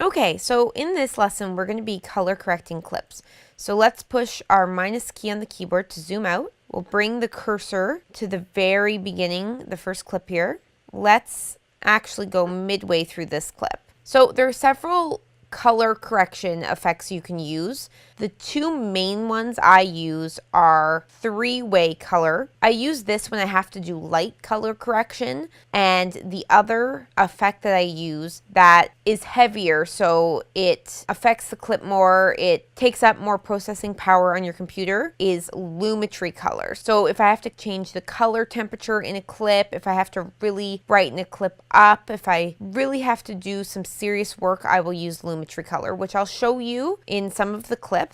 Okay, so in this lesson, we're going to be color correcting clips. So let's push our minus key on the keyboard to zoom out. We'll bring the cursor to the very beginning, the first clip here. Let's actually go midway through this clip. So there are several color correction effects you can use. The two main ones I use are three-way color. I use this when I have to do light color correction, and the other effect that I use that is heavier, so it affects the clip more, it takes up more processing power on your computer, is lumetri color. So if I have to change the color temperature in a clip, if I have to really brighten a clip up, if I really have to do some serious work, I will use lumetri color, which I'll show you in some of the clips.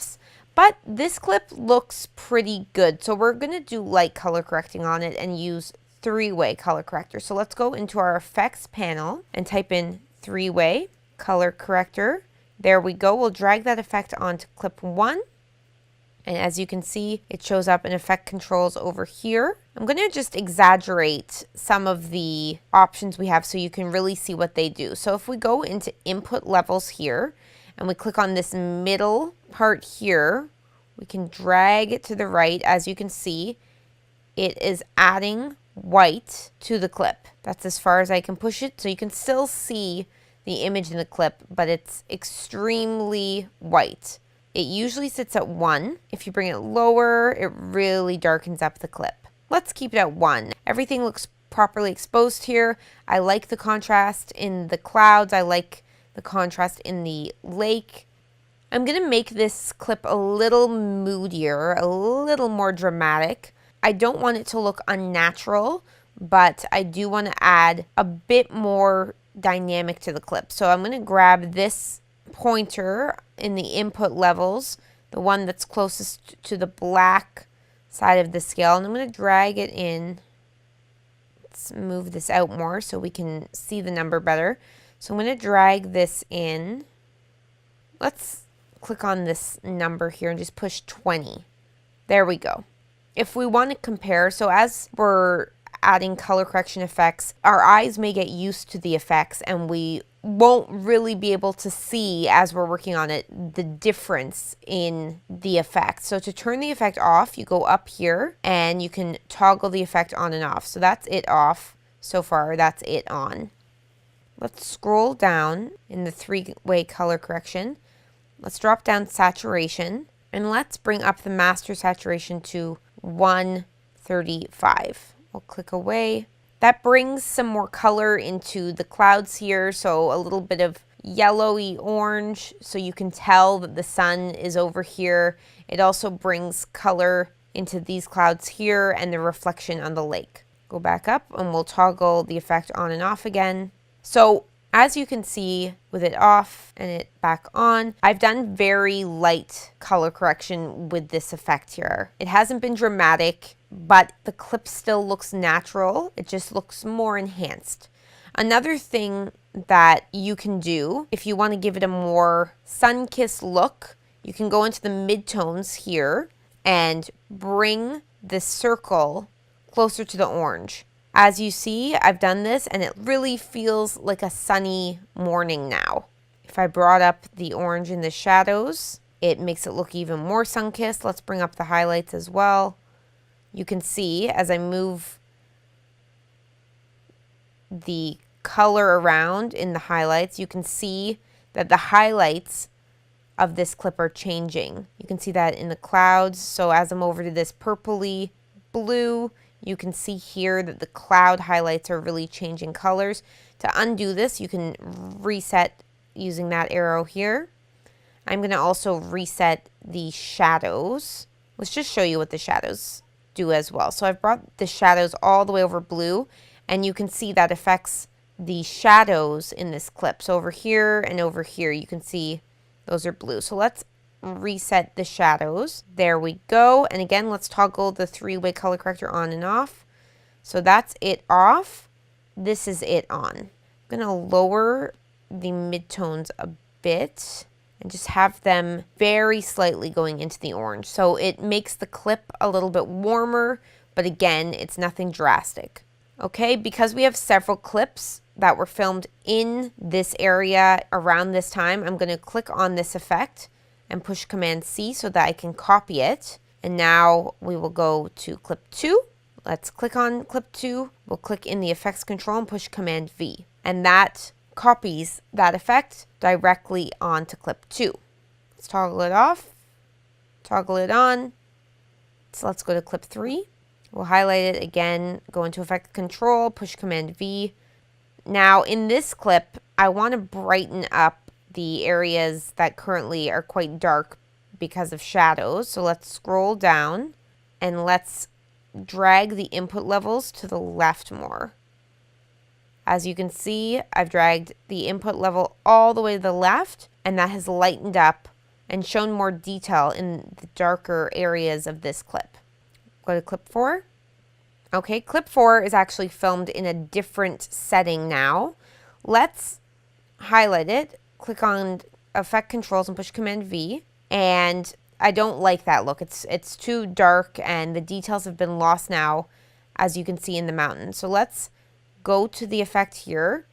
But this clip looks pretty good, so we're going to do light color correcting on it and use three-way color corrector. So let's go into our effects panel and type in three-way color corrector. There we go. We'll drag that effect onto clip 1. And as you can see, it shows up in effect controls over here. I'm going to just exaggerate some of the options we have so you can really see what they do. So if we go into input levels here and we click on this middle part here, we can drag it to the right. As you can see, it is adding white to the clip. That's as far as I can push it. So you can still see the image in the clip, but it's extremely white. It usually sits at 1. If you bring it lower, it really darkens up the clip. Let's keep it at 1. Everything looks properly exposed here. I like the contrast in the clouds. I like the contrast in the lake. I'm going to make this clip a little moodier, a little more dramatic. I don't want it to look unnatural, but I do want to add a bit more dynamic to the clip. So I'm going to grab this pointer in the input levels, the one that's closest to the black side of the scale, and I'm going to drag it in. Let's move this out more so we can see the number better. So I'm going to drag this in. Let's click on this number here and just push 20. There we go. If we want to compare, so as we're adding color correction effects, our eyes may get used to the effects and we won't really be able to see as we're working on it the difference in the effect. So to turn the effect off, you go up here and you can toggle the effect on and off. So that's it off so far, that's it on. Let's scroll down in the three-way color correction. Let's drop down saturation and let's bring up the master saturation to 135. We'll click away. That brings some more color into the clouds here, so a little bit of yellowy orange, so you can tell that the sun is over here. It also brings color into these clouds here and the reflection on the lake. Go back up and we'll toggle the effect on and off again. So as you can see with it off and it back on, I've done very light color correction with this effect here. It hasn't been dramatic, but the clip still looks natural. It just looks more enhanced. Another thing that you can do if you want to give it a more sun-kissed look, you can go into the midtones here and bring the circle closer to the orange. As you see, I've done this and it really feels like a sunny morning now. If I brought up the orange in the shadows, it makes it look even more sun-kissed. Let's bring up the highlights as well. You can see as I move the color around in the highlights, you can see that the highlights of this clip are changing. You can see that in the clouds. So as I'm over to this purpley blue, you can see here that the cloud highlights are really changing colors. To undo this, you can reset using that arrow here. I'm going to also reset the shadows. Let's just show you what the shadows do as well. So I've brought the shadows all the way over blue, and you can see that affects the shadows in this clip. So over here and over here, you can see those are blue. So let's reset the shadows. There we go. And again, let's toggle the three-way color corrector on and off. So that's it off. This is it on. I'm going to lower the midtones a bit and just have them very slightly going into the orange. So it makes the clip a little bit warmer, but again, it's nothing drastic. Okay, because we have several clips, that were filmed in this area around this time, I'm going to click on this effect and push Command C so that I can copy it. And now we will go to clip 2. Let's click on clip 2. We'll click in the effects control and push Command V. And that copies that effect directly onto clip 2. Let's toggle it off, toggle it on. So let's go to clip 3. We'll highlight it again, go into effect control, push Command V. Now in this clip, I want to brighten up the areas that currently are quite dark because of shadows. So let's scroll down and let's drag the input levels to the left more. As you can see, I've dragged the input level all the way to the left, and that has lightened up and shown more detail in the darker areas of this clip. Go to clip 4. Okay, clip 4 is actually filmed in a different setting now. Let's highlight it, click on effect controls and push Command V. And I don't like that look. It's too dark and the details have been lost now, as you can see in the mountain. So let's go to the effect here.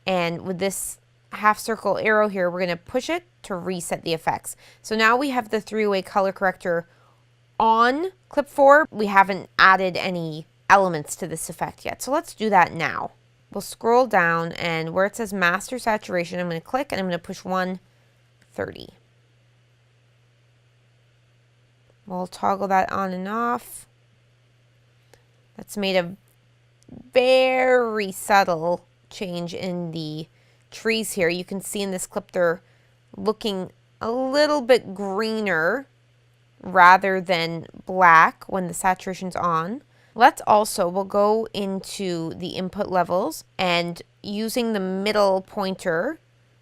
And with this half circle arrow here, we're going to push it to reset the effects. So now we have the 3-way color corrector on clip 4. We haven't added any elements to this effect yet. So let's do that now. We'll scroll down and where it says master saturation, I'm going to click and I'm going to push 130. We'll toggle that on and off. That's made a very subtle change in the trees here. You can see in this clip they're looking a little bit greener rather than black when the saturation's on. We'll go into the input levels and using the middle pointer,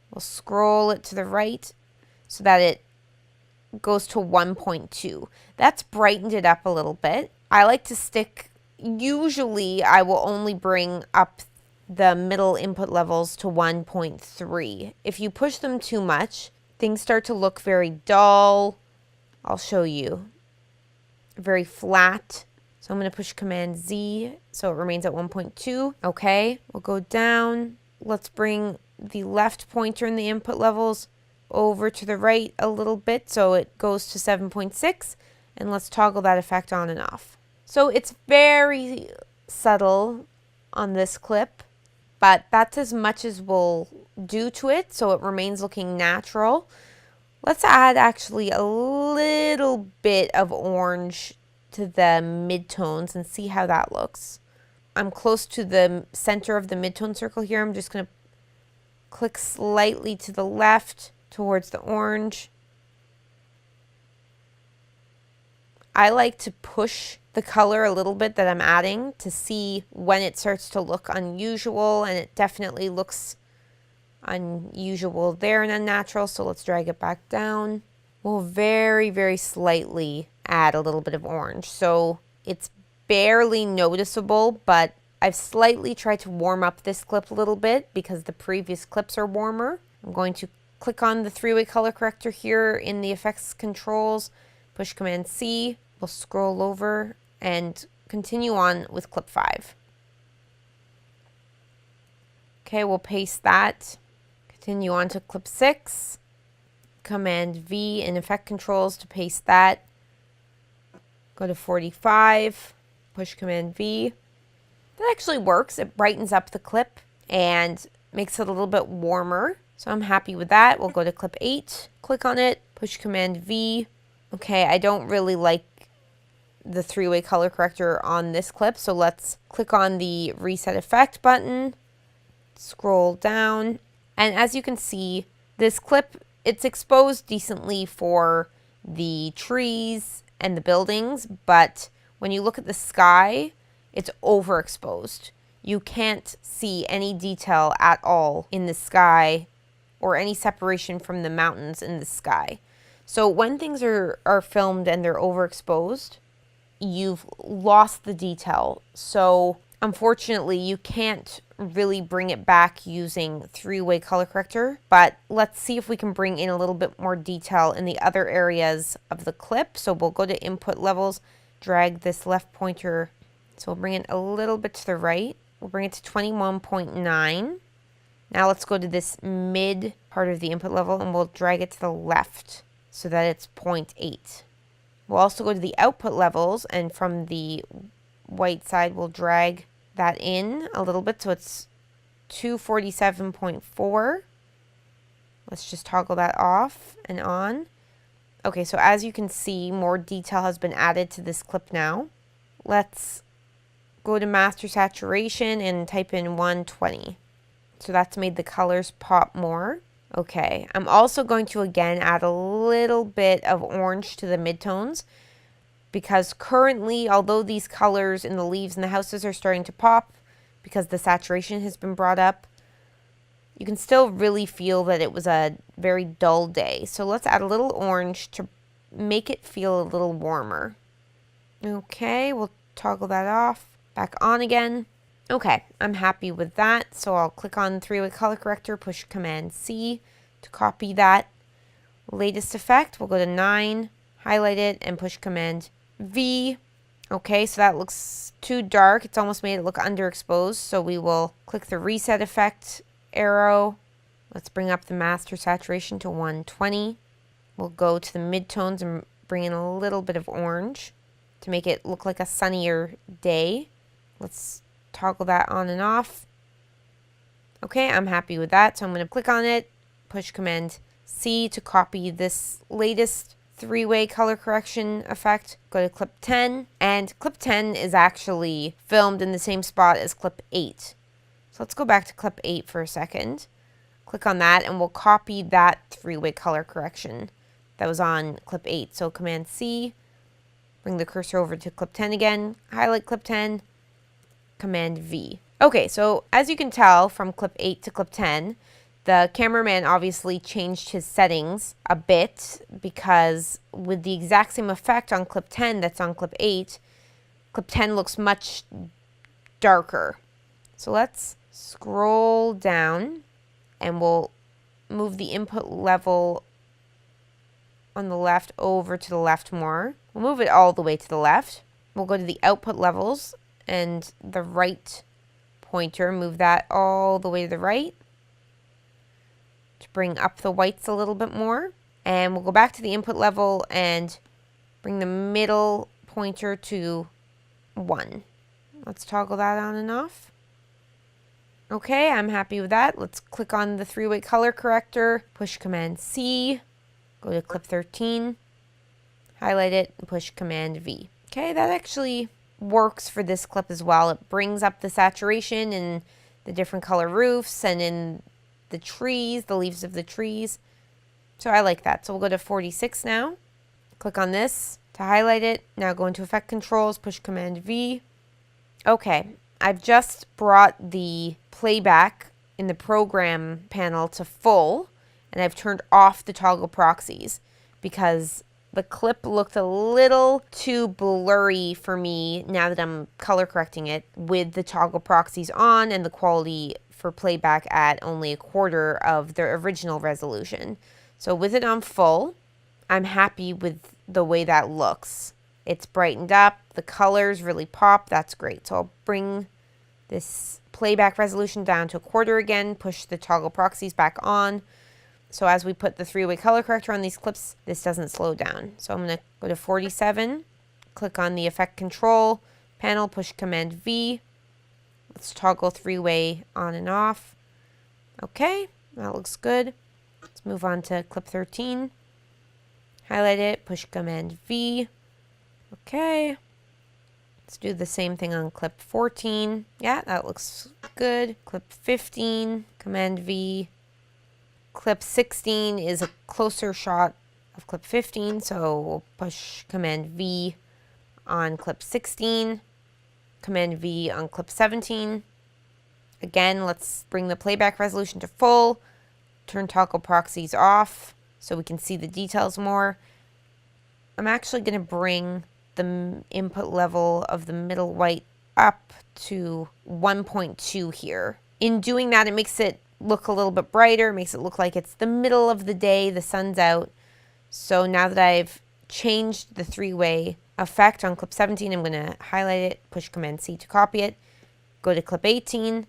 we'll scroll it to the right so that it goes to 1.2. That's brightened it up a little bit. I like to stick, usually I will only bring up the middle input levels to 1.3. If you push them too much, things start to look very dull. I'll show you. Very flat. So I'm going to push Command Z so it remains at 1.2. Okay, we'll go down. Let's bring the left pointer in the input levels over to the right a little bit so it goes to 7.6. And let's toggle that effect on and off. So it's very subtle on this clip, but that's as much as we'll do to it so it remains looking natural. Let's add actually a little bit of orange to the midtones and see how that looks. I'm close to the center of the midtone circle here. I'm just going to click slightly to the left towards the orange. I like to push the color a little bit that I'm adding to see when it starts to look unusual, and it definitely looks unusual there and unnatural, so let's drag it back down. We'll very, very slightly add a little bit of orange. So it's barely noticeable, but I've slightly tried to warm up this clip a little bit because the previous clips are warmer. I'm going to click on the 3-way color corrector here in the effects controls, push Command C, we'll scroll over and continue on with clip 5. Okay, we'll paste that. Continue on to clip 6. Command V in effect controls to paste that. Go to 45, push Command V. That actually works. It brightens up the clip and makes it a little bit warmer. So I'm happy with that. We'll go to clip 8, click on it, push Command V. Okay, I don't really like the 3-way color corrector on this clip, so let's click on the reset effect button, scroll down, and as you can see, this clip, it's exposed decently for the trees and the buildings, but when you look at the sky, it's overexposed. You can't see any detail at all in the sky or any separation from the mountains in the sky. So when things are filmed and they're overexposed, you've lost the detail. So unfortunately, you can't really bring it back using 3-way color corrector, but let's see if we can bring in a little bit more detail in the other areas of the clip. So we'll go to input levels, drag this left pointer. So we'll bring it a little bit to the right. We'll bring it to 21.9. Now let's go to this mid part of the input level and we'll drag it to the left so that it's 0.8. We'll also go to the output levels, and from the white side we'll drag that in a little bit so it's 247.4. Let's just toggle that off and on. Okay, so as you can see, more detail has been added to this clip now. Let's go to master saturation and type in 120. So that's made the colors pop more. Okay, I'm also going to again add a little bit of orange to the midtones, because currently, although these colors in the leaves and the houses are starting to pop because the saturation has been brought up, you can still really feel that it was a very dull day. So let's add a little orange to make it feel a little warmer. Okay, we'll toggle that off, back on again. Okay, I'm happy with that. So I'll click on three-way color corrector, push Command C to copy that latest effect. We'll go to 9, highlight it, and push Command V. Okay, so that looks too dark. It's almost made it look underexposed. So we will click the reset effect arrow. Let's bring up the master saturation to 120. We'll go to the midtones and bring in a little bit of orange to make it look like a sunnier day. Let's toggle that on and off. Okay, I'm happy with that. So I'm going to click on it, push Command C to copy this latest three-way color correction effect. Go to clip 10, and clip 10 is actually filmed in the same spot as clip 8. So let's go back to clip 8 for a second. Click on that and we'll copy that three-way color correction that was on clip 8. So Command C, bring the cursor over to clip 10 again, highlight clip 10, Command V. Okay, so as you can tell from clip 8 to clip 10, the cameraman obviously changed his settings a bit, because with the exact same effect on clip 10 that's on clip 8, clip 10 looks much darker. So let's scroll down and we'll move the input level on the left over to the left more. We'll move it all the way to the left. We'll go to the output levels and the right pointer, move that all the way to the right to bring up the whites a little bit more. And we'll go back to the input level and bring the middle pointer to 1. Let's toggle that on and off. Okay, I'm happy with that. Let's click on the three-way color corrector, push Command C, go to clip 13, highlight it, and push Command V. Okay, that actually works for this clip as well. It brings up the saturation in the different color roofs and in the trees, the leaves of the trees. So I like that. So we'll go to 46 now. Click on this to highlight it. Now go into Effect Controls, push Command V. Okay, I've just brought the playback in the program panel to full, and I've turned off the toggle proxies because the clip looked a little too blurry for me now that I'm color correcting it with the toggle proxies on and the quality for playback at only 1/4 of the original resolution. So with it on full, I'm happy with the way that looks. It's brightened up, the colors really pop, that's great. So I'll bring this playback resolution down to 1/4 again, push the toggle proxies back on. So as we put the three-way color corrector on these clips, this doesn't slow down. So I'm going to go to 47, click on the Effect Control panel, push Command V. Let's toggle three-way on and off. Okay, that looks good. Let's move on to clip 13. Highlight it, push Command V. Okay. Let's do the same thing on clip 14. Yeah, that looks good. Clip 15, Command V. Clip 16 is a closer shot of clip 15, so we'll push Command V on clip 16, Command V on clip 17. Again, let's bring the playback resolution to full, turn toggle proxies off so we can see the details more. I'm actually going to bring the input level of the middle white up to 1.2 here. In doing that, it makes it look a little bit brighter, makes it look like it's the middle of the day, the sun's out. So now that I've changed the three-way effect on clip 17, I'm going to highlight it, push Command C to copy it, Go to clip 18,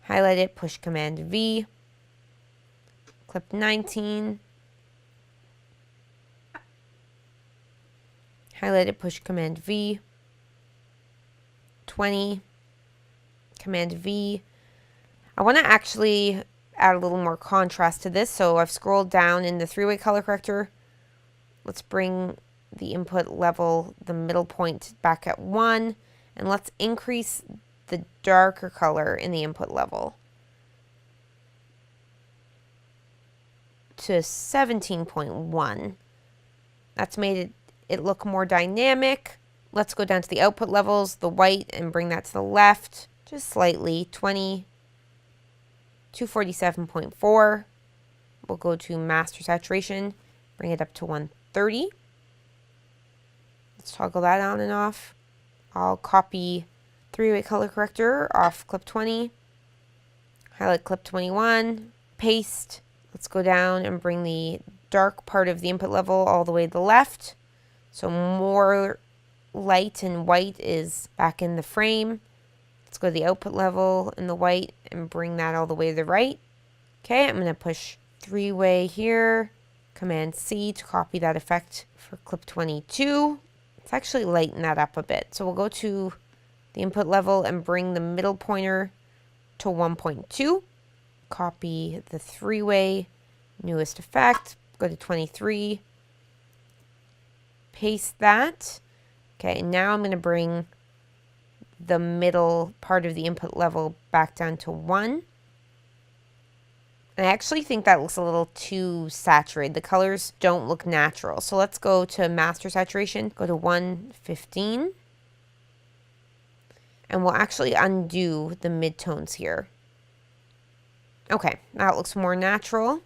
highlight it, push Command V. Clip 19, highlight it, push Command V. 20, Command V. I want to actually add a little more contrast to this, so I've scrolled down in the three-way color corrector. Let's bring the input level, the middle point, back at 1, and let's increase the darker color in the input level to 17.1. That's made it look more dynamic. Let's go down to the output levels, the white, and bring that to the left just slightly, 20, 247.4. We'll go to master saturation, bring it up to 130. Let's toggle that on and off. I'll copy three-way color corrector off clip 20, highlight clip 21, paste. Let's go down and bring the dark part of the input level all the way to the left. So more light and white is back in the frame. Let's go to the output level in the white and bring that all the way to the right. Okay, I'm going to push three-way here, Command C to copy that effect for clip 22. Let's actually lighten that up a bit. So we'll go to the input level and bring the middle pointer to 1.2. Copy the three-way newest effect, go to 23, paste that. Okay, now I'm going to bring the middle part of the input level back down to 1. And I actually think that looks a little too saturated. The colors don't look natural. So let's go to master saturation, go to 115. And we'll actually undo the midtones here. Okay, now it looks more natural.